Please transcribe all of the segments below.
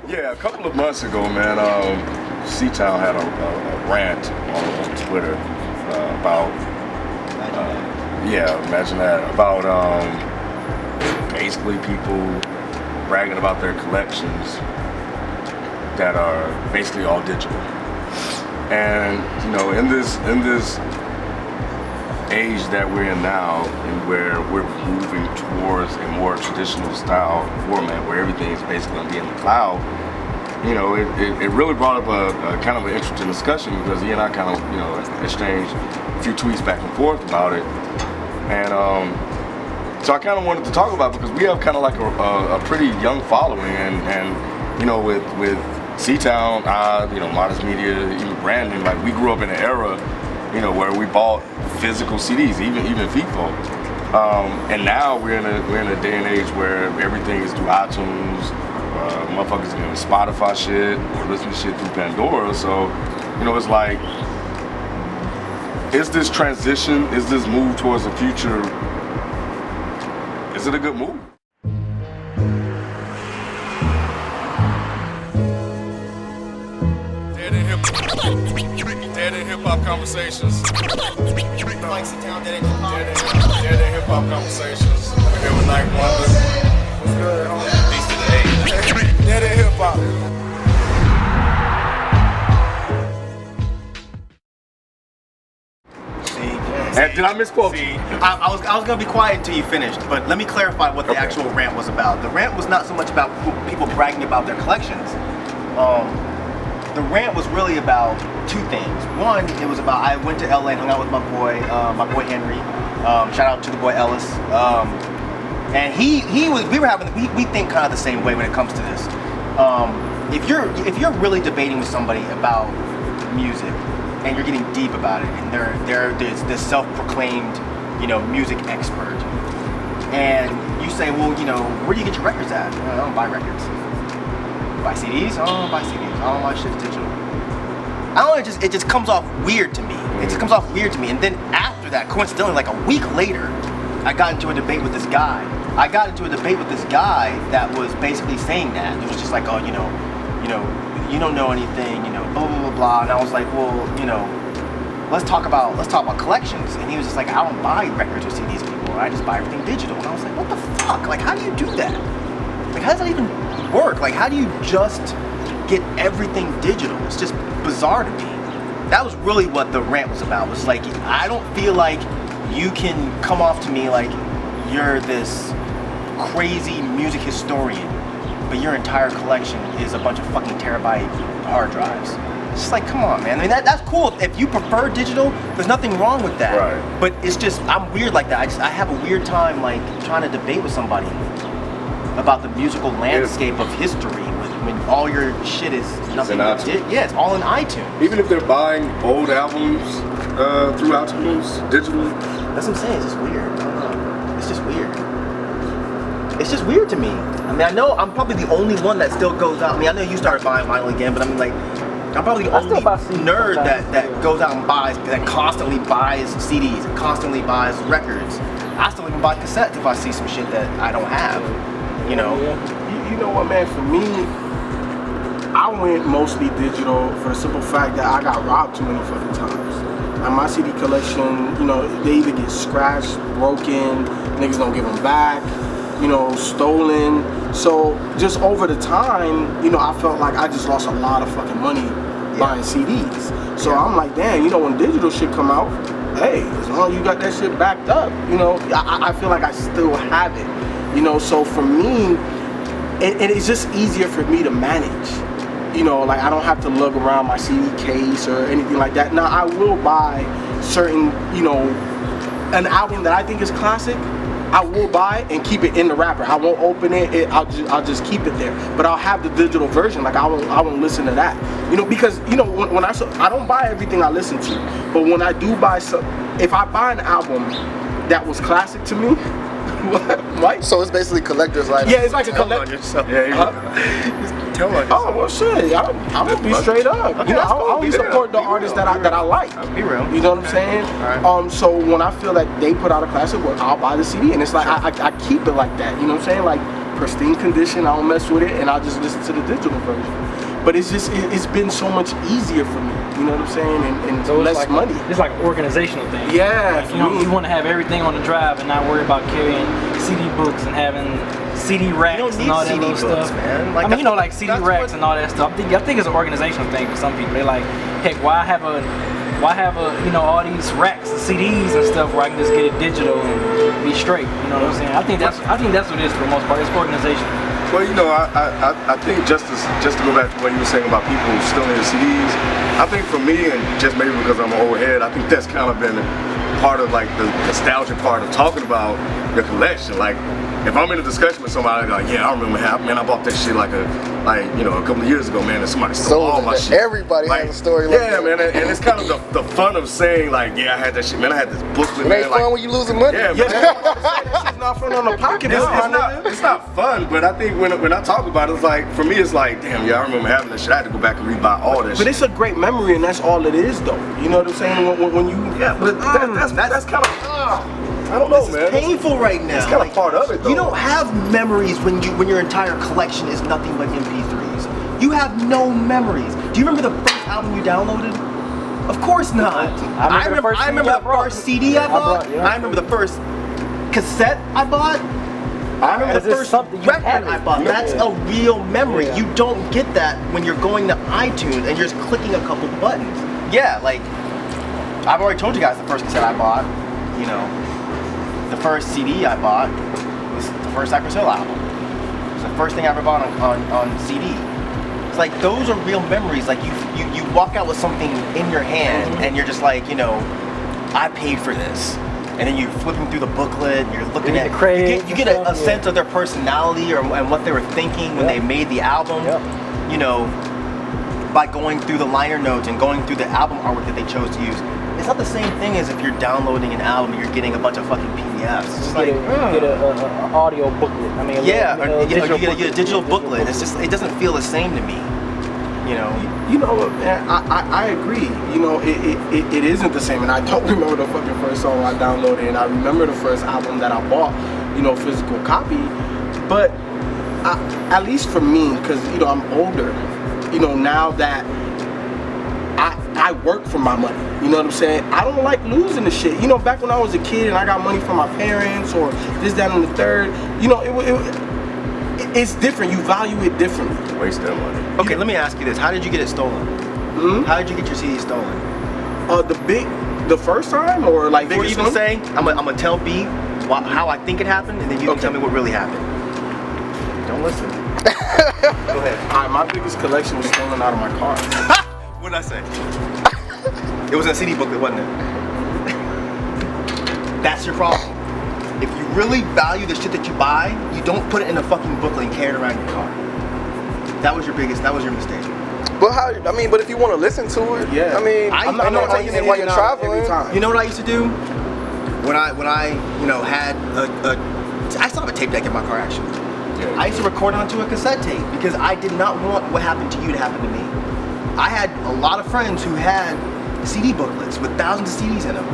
Yeah, a couple of months ago, man, C-Town had a rant on Twitter about, imagine that, about basically people bragging about their collections that are basically all digital. And you know, in this age that we're in now, and where we're moving towards a more traditional style format where everything is basically going to be in the cloud, you know, it really brought up a kind of an interesting discussion, because he and I kind of, you know, exchanged a few tweets back and forth about it. And so I kind of wanted to talk about it, because we have kind of like a pretty young following, and you know, with C-Town, you know, Modest Media, even Brandon, like we grew up in an era, you know, where we bought physical CDs, even FIFO. And now we're in a day and age where everything is through iTunes. Motherfuckers getting Spotify shit or listening to shit through Pandora. So, you know, it's like, is this transition, is this move towards the future, is it a good move? Dead in hip-hop conversations. Like C-Town, dead in hip-hop conversations. We're here with Night Wonder. What's good, homie? Peace to the age. Dead in hip-hop. Did I misquote you? I was gonna be quiet until you finished, but let me clarify what the actual rant was about. The rant was not so much about people bragging about their collections. The rant was really about two things. One, it was about, I went to LA and hung out with my boy Henry. Shout out to the boy Ellis. And we think kind of the same way when it comes to this. If you're really debating with somebody about music, and you're getting deep about it, and they're this self-proclaimed, you know, music expert, and you say, well, you know, where do you get your records at? I don't buy records. Buy CDs? I don't buy CDs. I don't buy shit digital. I don't know, it just comes off weird to me. It just comes off weird to me. And then after that, coincidentally, like a week later, I got into a debate with this guy. That was basically saying that. It was just like, oh, you know, you don't know anything, you know, blah blah blah blah. And I was like, well, you know, let's talk about collections. And he was just like, I don't buy records or CDs anymore. I just buy everything digital. And I was like, what the fuck? Like, how do you do that? Like, how does that even work? Like, how do you just get everything digital? It's just bizarre to me. That was really what the rant was about. It was like, I don't feel like you can come off to me like you're this crazy music historian, but your entire collection is a bunch of fucking terabyte hard drives. It's just like, come on, man. I mean, that's cool. If you prefer digital, there's nothing wrong with that. Right. But it's just, I'm weird like that. I have a weird time like trying to debate with somebody about the musical landscape of history when all your shit is nothing. Yeah, it's all in iTunes. Even if they're buying old albums through iTunes, digitally. That's what I'm saying. It's just weird. I don't know. It's just weird. It's just weird to me. I mean, I know I'm probably the only one that still goes out. I mean, I know you started buying vinyl again, but I mean, like, I'm probably the only nerd that goes out and that constantly buys CDs and constantly buys records. I still even buy cassettes if I see some shit that I don't have. You know? You know what, man? For me, I went mostly digital for the simple fact that I got robbed too many fucking times. And my CD collection, you know, they either get scratched, broken, niggas don't give them back, you know, stolen. So just over the time, you know, I felt like I just lost a lot of fucking money buying CDs. So I'm like, damn, you know, when digital shit come out, hey, as long as you got that shit backed up, you know, I feel like I still have it. You know, so for me, it's just easier for me to manage. You know, like I don't have to lug around my CD case or anything like that. Now I will buy certain, you know, an album that I think is classic, I will buy and keep it in the wrapper. I won't open it. I'll just keep it there. But I'll have the digital version. Like I won't listen to that. You know, because you know when I don't buy everything I listen to, but when I do buy some, if I buy an album that was classic to me. What? So it's basically collector's item. Yeah, it's like a collector. Yeah, tell on yourself. Oh well, shit. I'm gonna be straight up. Okay, you know, I cool. only support the artists that I like. Be real. You know what I'm saying? Right. So when I feel like they put out a classic work, I'll buy the CD, and it's like I keep it like that. You know what I'm saying? Like pristine condition. I don't mess with it, and I just listen to the digital version. But it's just it's been so much easier for me. You know what I'm saying? And So less money. It's like an organizational thing. Yeah, Like, you want to have everything on the drive and not worry about carrying CD books and having CD racks You don't and all need that CD little books, stuff. man. Like, I mean, like CD that's racks what- and all that stuff. I think it's an organizational thing for some people. They're like, heck, why have a all these racks of CDs and stuff where I can just get it digital and be straight. You know what I'm saying? I think that's what it is for the most part. It's organization. Well, I think just to go back to what you were saying about people stealing their CDs, I think for me, and just maybe because I'm an old head, I think that's kind of been part of like the nostalgia part of talking about your collection. Like, if I'm in a discussion with somebody, like, yeah, I remember man, I bought that shit a couple of years ago, man, and somebody stole all my shit. Everybody has a story like that. man, and it's kind of the fun of saying, like, yeah, I had that shit, man, I had this booklet, It man. ain't fun when you losing money. Yeah, man. It's not fun on the pocket. It's not fun, but I think when I talk about it, it's like, for me, it's like, damn, yeah, I remember having that shit. I had to go back and rebuy all that shit. But it's a great memory, and that's all it is, though. You know what I'm saying? When you but that's kind of, I don't know, This man. is painful right now. It's kind of part of it, though. You don't have memories when your entire collection is nothing but MP3s. You have no memories. Do you remember the first album you downloaded? Of course not. I remember the first CD I bought. I remember the first cassette I bought. I remember the first record I bought. That's a real memory. You don't get that when you're going to iTunes and you're just clicking a couple buttons. Yeah, like, I've already told you guys the first cassette I bought. You know, the first CD I bought was the first Cypress Hill album. It was the first thing I ever bought on CD. It's like, those are real memories. Like, you walk out with something in your hand and you're just like, I paid for this. And then you're flipping through the booklet, and you're looking at the credits. You get a sense of their personality and what they were thinking when they made the album. You know, by going through the liner notes and going through the album artwork that they chose to use. It's not the same thing as if you're downloading an album and you're getting a bunch of fucking PDFs. It's just like, get a audio booklet. I mean, you get a digital booklet. It's just, it doesn't feel the same to me. Man, I agree. It isn't the same, and I don't remember the fucking first song I downloaded, and I remember the first album that I bought, physical copy. But at least for me, because I'm older, now that I work for my money, you know what I'm saying? I don't like losing the shit. Back when I was a kid and I got money from my parents or this, that, and the third, it's different. You value it differently. Waste that money. Okay, let me ask you this. How did you get it stolen? How did you get your CD stolen? The first time, or like Before you even say, I'm gonna tell B how I think it happened, and then you can tell me what really happened. Don't listen. Go ahead. Alright, my biggest collection was stolen out of my car. What did I say? It was a CD booklet, wasn't it? That's your problem. If you really value the shit that you buy, you don't put it in a fucking booklet and carry it around your car. That was your mistake. But but if you want to listen to it, I'm not taking it while you're traveling. You know what I used to do? When I had I still have a tape deck in my car actually. Yeah. I used to record onto a cassette tape because I did not want what happened to you to happen to me. I had a lot of friends who had CD booklets with thousands of CDs in them,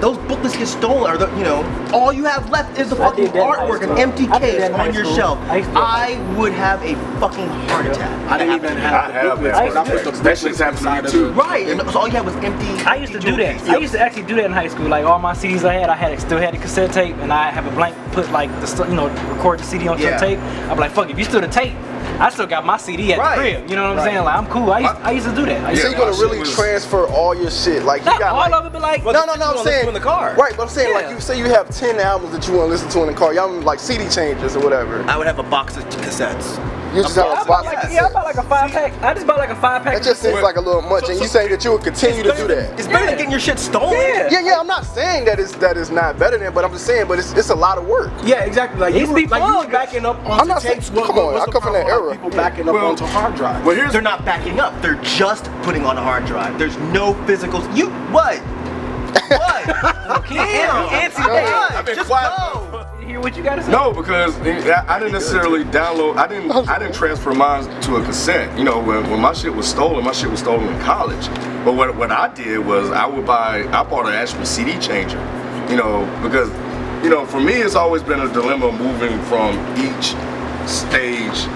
Those booklets get stolen, or all you have left is the fucking artwork, an empty case on your shelf. I would have a fucking heart attack. I didn't even have the booklets, but I put the That shit's happened to me too. Right, and so all you had was empty. I used to do that. I used to actually do that in high school. Like all my CDs I still had a cassette tape, and I have a blank, put like record the CD onto the tape. I'm like, fuck, if you still the tape, I still got my CD at the crib. You know what I'm saying? Like, I'm cool. I used to do that. So you're gonna really transfer all your shit? Like, you Not got all of it, but like, no, I'm saying in the car. Right, but I'm saying like you say you have 10 albums that you want to listen to in the car. Y'all like CD changers or whatever. I would have a box of cassettes. You just have a box of cassettes. I bought like a 5-pack. I just bought like a 5-pack. That just seems like a little much, and you saying that you would continue to do that. It's better than getting your shit stolen. Yeah. I'm not saying that is not better than, but I'm just saying, but it's a lot of work. Yeah, exactly. Like you were backing up onto I'm not saying. tapes. Come on, I come from that era. People backing up onto hard drives. Well, They're not backing up. They're just putting on a hard drive. There's no physicals. You what? What? I've been Just quiet. go. Hear what you gotta say? No, because I didn't necessarily download. I didn't transfer mine to a cassette. When my shit was stolen in college. But what I did was I bought an actual CD changer. Because you know, for me, it's always been a dilemma moving from each stage,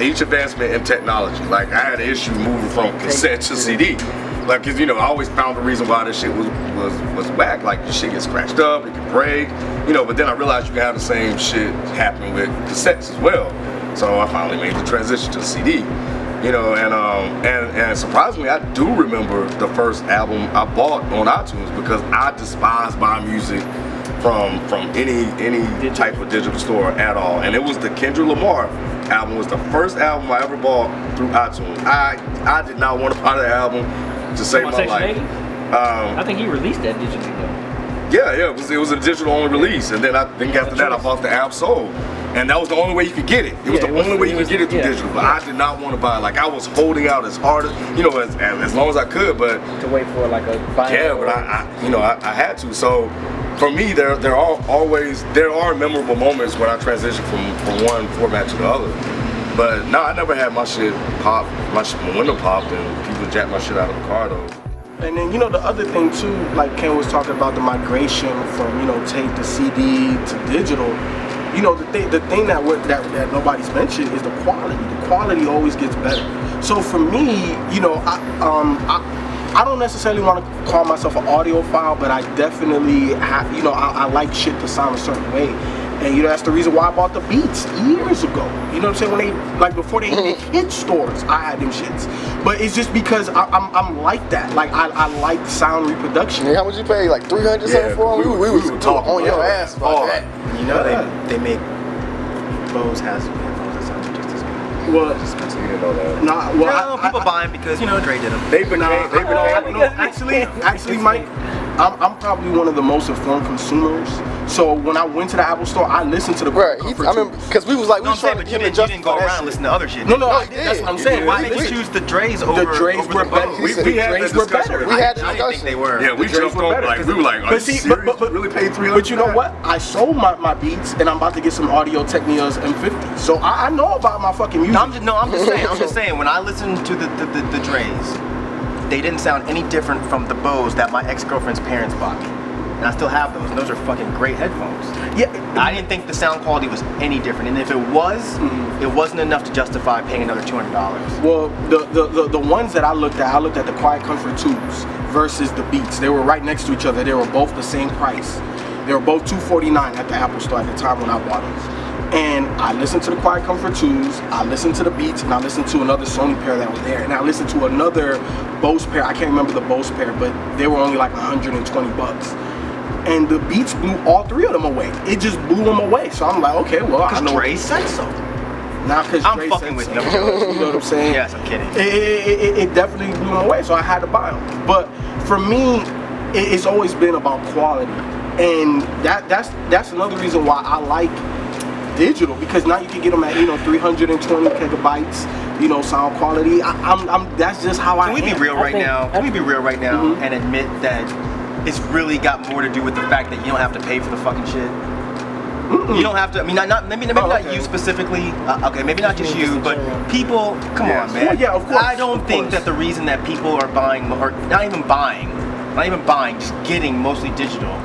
each advancement in technology. Like, I had an issue moving from cassette to CD. Like, cause you know, I always found the reason why this shit was whack. Like, the shit gets scratched up, it can break, you know. But then I realized you can have the same shit happen with cassettes as well. So I finally made the transition to CD, you know. And surprisingly, I do remember the first album I bought on iTunes because I despise buying music from any type of digital store at all. And it was the Kendrick Lamar album. Was the first album I ever bought through iTunes. I did not want to buy the album to save my life. I think he released that digitally though. Yeah, it was a digital only release, and then I think after that I bought the Ab Soul, and that was the only way you could get it. It was the only way you could get it through digital. But I did not want to buy it. Like, I was holding out as hard as, you know, as long as I could, but to wait for like a buy. Yeah, but I had to. So for me, there are memorable moments when I transition from one format to the other. But no, I never had my shit pop, my window popped, and people jacked my shit out of the car though. And then, you know, the other thing too, like Ken was talking about the migration from, you know, tape to CD to digital. You know, the thing that nobody's mentioned is the quality. The quality always gets better. So for me, you know, I don't necessarily want to call myself an audiophile, but I definitely have, you know, I like shit to sound a certain way. And, you know, that's the reason why I bought the Beats years ago. You know what I'm saying? When they, like, before they even hit stores, I had them shits. But it's just because I'm like that. Like, I like sound reproduction. Yeah, how much you pay? Like 300 something for them? We was talking on your ass about that. You know, they make Bose has headphones that sound just as good. Well, just expensive. You didn't know that. Nah, well, People buy them because, you know, Dre did them. Actually, Mike, I'm probably one of the most informed consumers. So when I went to the Apple store, I listened to the right. I mean, because we was like, we no, was trying but to you didn't go around and listen to other shit. No, I did. That's what I'm saying. Why did you choose the Dre's over the Dre's over were the better? Bose? The Dre's were better. We had the I didn't think they were. Yeah, we jumped on, like, we were like, are you serious? But really paid $300? But you know what? I sold my Beats, and I'm about to get some Audio Technias M50. So I know about my fucking music. I'm just saying. When I listened to the Dre's, they didn't sound any different from the Bose that my ex-girlfriend's parents bought me. And I still have those, and those are fucking great headphones. Yeah, I didn't think the sound quality was any different, and if it was, it wasn't enough to justify paying another $200. Well, the ones that I looked at the Quiet Comfort 2s versus the Beats. They were right next to each other. They were both the same price. They were both $249 at the Apple store at the time when I bought them. And I listened to the Quiet Comfort 2s, I listened to the Beats, and I listened to another Sony pair that was there, and I listened to another Bose pair. I can't remember the Bose pair, but they were only like $120. And the Beats blew all three of them away. It just blew them away. So I'm like, okay, well, I know. Dre said so. Not because I'm fucking with you. You know what I'm saying? Yes, I'm kidding. It definitely blew them away, so I had to buy them. But for me, it's always been about quality, and that's another reason why I like digital, because now you can get them at 320 gigabytes, sound quality. That's just how I am. Can we be real right now? Can we be real right now and admit that it's really got more to do with the fact that you don't have to pay for the fucking shit? You don't have to. I mean, maybe not you specifically. Okay, maybe not just you, but people. Come on, man. Well, yeah, of course. I don't think that the reason that people are buying, or not even buying, just getting mostly digital.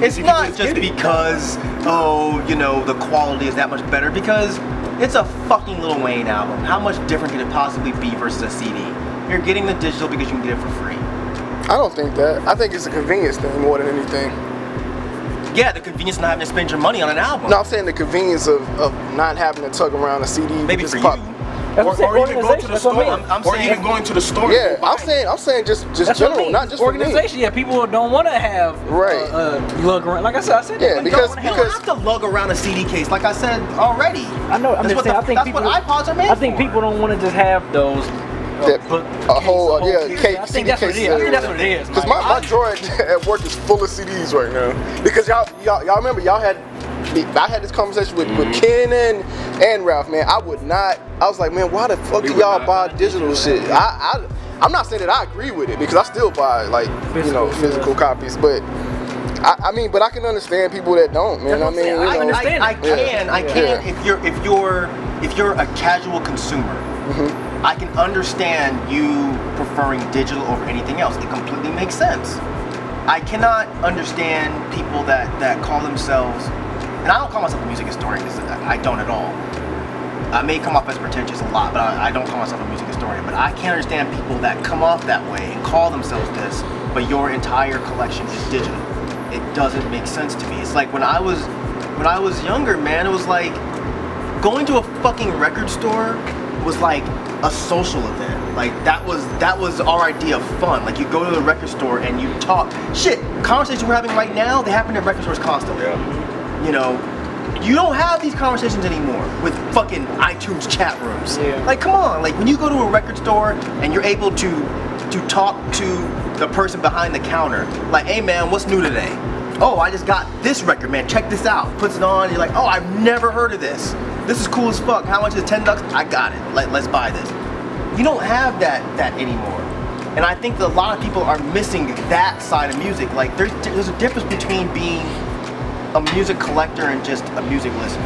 It's not just because, the quality is that much better, because it's a fucking Lil Wayne album. How much different could it possibly be versus a CD? You're getting the digital because you can get it for free. I don't think that. I think it's a convenience thing more than anything. Yeah, the convenience of not having to spend your money on an album. No, I'm saying the convenience of not having to tug around a CD. Maybe for pop. you. Or even go to the store. Or even going to the store. Yeah, I'm saying just general, not just organization. For me. Yeah, people don't want to have lug around. Like I said because you don't have to lug around a CD case. Like I said already. I know. I'm just saying. I think people. That's what iPods are made for. I think people don't want to just have those. A whole case. I think that's what it is. I think that's what it is. Because my drawer at work is full of CDs right now. Because y'all remember I had this conversation with Ken and Ralph, man. I was like, man, why the fuck do y'all buy digital shit? I'm not saying that I agree with it, because I still buy physical copies, but I mean, but I can understand people that don't, man. I mean, I can if you're a casual consumer. I can understand you preferring digital over anything else. It completely makes sense. I cannot understand people that call themselves, and I don't call myself a music historian because I don't at all. I may come off as pretentious a lot, but I don't call myself a music historian. But I can't understand people that come off that way and call themselves this, but your entire collection is digital. It doesn't make sense to me. It's like when I was younger, man, it was like going to a fucking record store was like a social event. Like that was our idea of fun. Like you go to the record store and you talk. Shit, conversations we're having right now, they happen at record stores constantly. Yeah. You know, you don't have these conversations anymore with fucking iTunes chat rooms. Yeah. Like come on, like when you go to a record store and you're able to talk to the person behind the counter, like, hey man, what's new today? Oh, I just got this record, man, check this out. Puts it on, you're like, oh, I've never heard of this. This is cool as fuck. How much is it? $10? I got it. Let's buy this. You don't have that anymore. And I think that a lot of people are missing that side of music. Like there's a difference between being a music collector and just a music listener.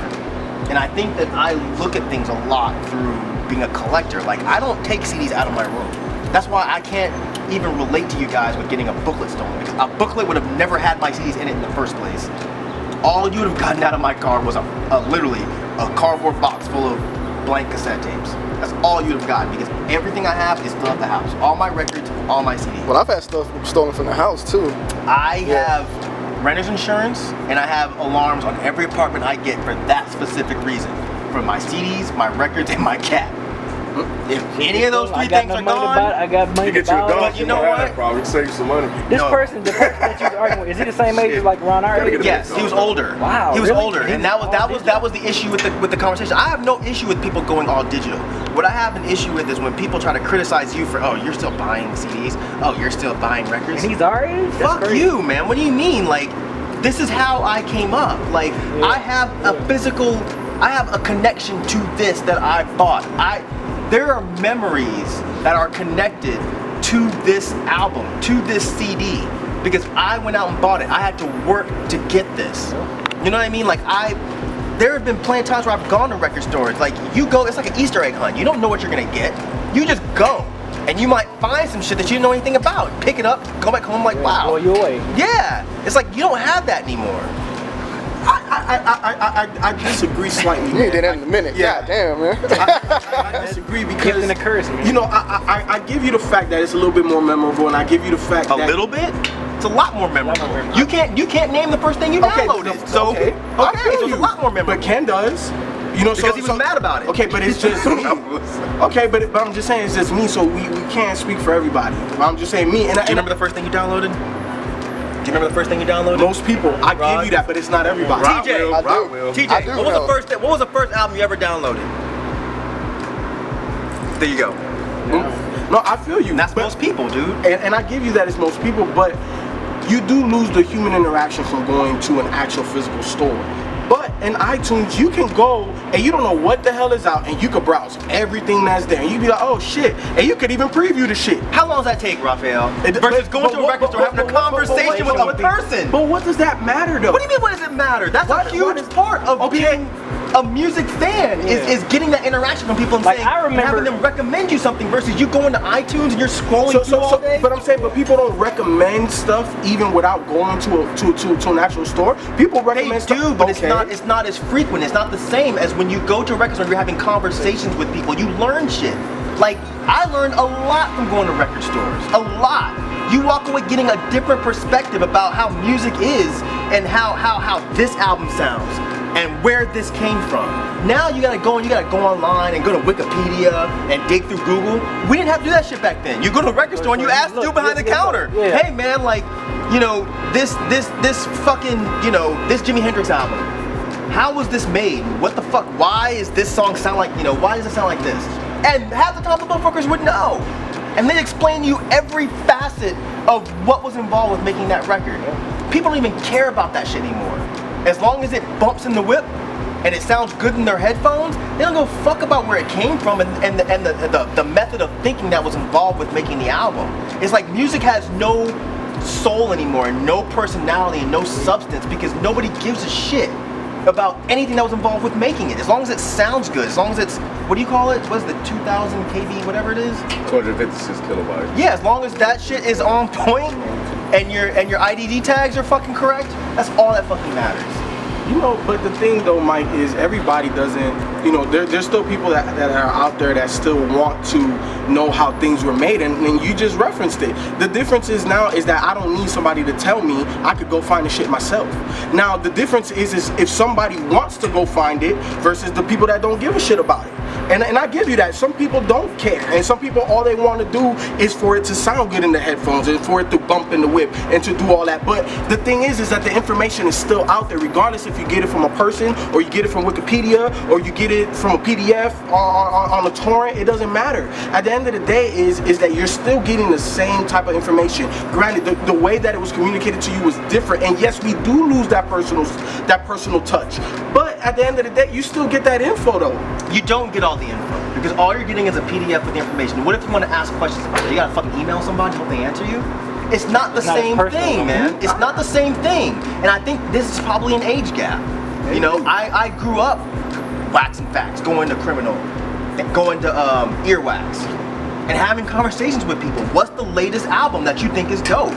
And I think that I look at things a lot through being a collector. Like I don't take CDs out of my room. That's why I can't even relate to you guys with getting a booklet stolen, because a booklet would have never had my CDs in it in the first place. All you would have gotten out of my car was literally a cardboard box full of blank cassette tapes. That's all you would have gotten, because everything I have is still at the house. All my records, all my CDs. Well, I've had stuff stolen from the house too. I have renter's insurance, and I have alarms on every apartment I get for that specific reason. For my CDs, my records, and my cat. If any of those three things are gone, I got money You get you a about dog, But you know what? Probably save you some money. This No. person, the person that you was arguing with, is he the same age as like around our Gotta age? get yes, he was older. Wow, he was really? older, He and was that was the issue with the conversation. I have no issue with people going all digital. What I have an issue with is when people try to criticize you for, oh, you're still buying CDs, oh, you're still buying records. And he's our age? That's Fuck crazy. you, man. What do you mean? Like, this is how I came up. Like, Yeah. I have I have a connection to this that I bought. There are memories that are connected to this album, to this CD, because I went out and bought it. I had to work to get this. You know what I mean? Like there have been plenty of times where I've gone to record stores. Like you go, it's like an Easter egg hunt. You don't know what you're gonna get. You just go, and you might find some shit that you didn't know anything about. Pick it up, go back home, like wow. Blow you away. Yeah, it's like you don't have that anymore. I disagree slightly. You ain't did that in a minute. Yeah. God damn, man. I disagree Gift because and a curse, man. you know I give you the fact that it's a little bit more memorable, and I give you the fact A that little bit? It's a lot more memorable. memorable. You can't name the first thing you downloaded. So okay, so you. it's a lot more memorable. But Ken does. You know, Because he was mad about it. Okay, but it's just me. Okay, but I'm just saying it's just me, so we can't speak for everybody. But I'm just saying me. And Do you remember the first thing you downloaded? Do you remember the first thing you downloaded? most people, I Rod? give you that, but it's not everybody. Rod TJ, will. I do. Rock will. TJ, I do what know. was the first album you ever downloaded? There you go. no, I feel you. And that's but- most people, dude. and I give you that it's most people, but you do lose the human interaction from going to an actual physical store. But in iTunes, you can go and you don't know what the hell is out, and you can browse everything that's there, and you be like, oh shit, and you could even preview the shit. How long does that take, Raphael? It- Versus but- going but to a what- record store, having a but- but- conversation but- with a but- person. But what does that matter though? What do you mean, what does it matter? That's What- a huge what- part of okay. being a music fan is getting that interaction from people and Like, saying, I remember- having them recommend you something versus you going to iTunes and you're scrolling through all day. But I'm saying, but people don't recommend stuff even without going to an actual store. People They recommend stuff. do, but okay. it's not as frequent. It's not the same as when you go to a record store and you're having conversations with people. You learn shit. Like, I learned a lot from going to record stores. A lot. You walk away getting a different perspective about how music is and how this album sounds and where this came from. Now you gotta go online and go to Wikipedia and dig through Google. We didn't have to do that shit back then. You go to the record store and you ask the dude behind the counter, Yeah. hey man, like, you know, this fucking, you know, this Jimi Hendrix album, how was this made? What the fuck? Why is this song sound like, you know, why does it sound like this? And half the time the motherfuckers would know. And they explain to you every facet of what was involved with making that record. People don't even care about that shit anymore. As long as it bumps in the whip and it sounds good in their headphones, they don't go fuck about where it came from and the method of thinking that was involved with making the album. It's like music has no soul anymore, and no personality and no substance, because nobody gives a shit about anything that was involved with making it. As long as it sounds good, as long as it's, what do you call it? What is it, 2000 KB, whatever it is? 256 kilobytes. Yeah, as long as that shit is on point, and your IDD tags are fucking correct, that's all that fucking matters. You know, but the thing though, Mike, is everybody doesn't, you know, there's still people that are out there that still want to know how things were made, and you just referenced it. The difference is now is that I don't need somebody to tell me. I could go find the shit myself. Now, the difference is if somebody wants to go find it versus the people that don't give a shit about it. And I give you that. Some people don't care, and some people, all they want to do is for it to sound good in the headphones and for it to bump in the whip and to do all that. But the thing is that the information is still out there, regardless if you get it from a person or you get it from Wikipedia or you get it from a PDF on a torrent. It doesn't matter. At the end of the day is that you're still getting the same type of information. Granted, the way that it was communicated to you was different, and yes, we do lose that personal touch. But at the end of the day, you still get that info though. You don't get all the info because all you're getting is a PDF with the information. What if you want to ask questions about it? You gotta fucking email somebody, hope they answer you. It's not the same thing, man. It's not the same thing. And I think this is probably an age gap. You know, I grew up waxing facts, going to Criminal, going to Earwax, and having conversations with people. What's the latest album that you think is dope?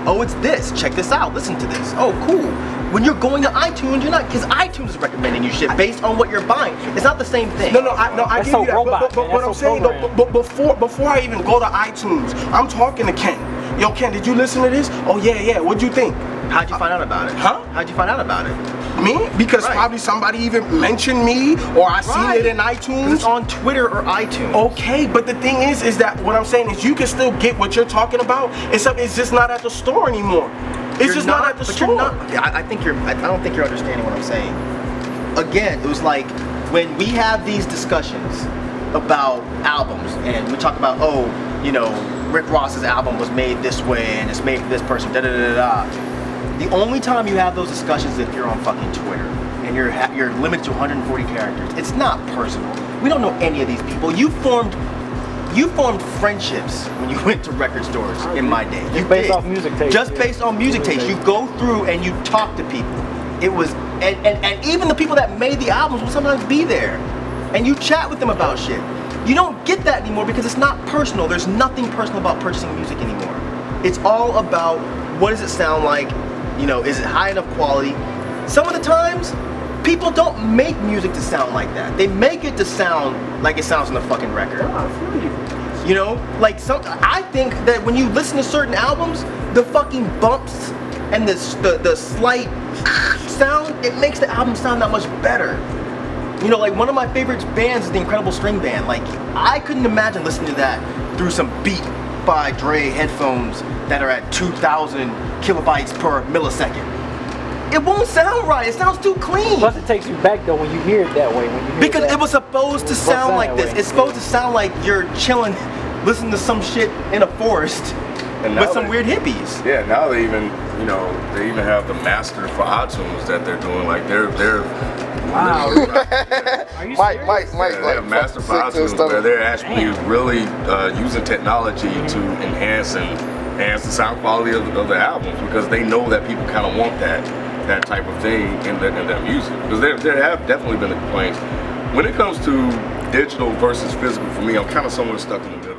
Oh, it's this. Check this out. Listen to this. Oh, cool. When you're going to iTunes, you're not, because iTunes is recommending you shit based on what you're buying. It's not the same thing. I give you that. But what I'm saying though, but before I even go to iTunes, I'm talking to Ken. Yo, Ken, did you listen to this? Oh yeah. What'd you think? How'd you find out about it? Huh? How'd you find out about it? Me? Because probably somebody even mentioned me, or I seen it in iTunes. Because it's on Twitter or iTunes. Okay, but the thing is that what I'm saying is you can still get what you're talking about. It's just not at the store anymore. It's just not at the store. I don't think you're understanding what I'm saying. Again, it was like when we have these discussions about albums and we talk about, oh, you know, Rick Ross's album was made this way and it's made for this person, da da da da. The only time you have those discussions is if you're on fucking Twitter and you're limited to 140 characters. It's not personal. We don't know any of these people. You formed friendships when you went to record stores in my day. Just based off music taste. Just based on music taste. You go through and you talk to people. It was and even the people that made the albums will sometimes be there. And you chat with them about shit. You don't get that anymore because it's not personal. There's nothing personal about purchasing music anymore. It's all about what does it sound like? You know, is it high enough quality? Some of the times, people don't make music to sound like that. They make it to sound like it sounds on the fucking record. You know, like I think that when you listen to certain albums, the fucking bumps and the slight sound, it makes the album sound that much better. You know, like one of my favorite bands is the Incredible String Band. Like I couldn't imagine listening to that through some Beat by Dre headphones that are at 2,000 kilobytes per millisecond. It won't sound right. It sounds too clean. Plus, it takes you back though when you hear it that way. Because it was supposed to sound like this. It's supposed to sound like you're chilling, listening to some shit in a forest with some weird hippies. Yeah, now they even, you know, they even have the master for iTunes that they're doing. Like they're wow. Are you Mike, they have master for iTunes where they're actually really using technology to enhance the sound quality of the albums because they know that people kind of want that type of thing in their music. Because there have definitely been the complaints. When it comes to digital versus physical, for me, I'm kind of somewhere stuck in the middle.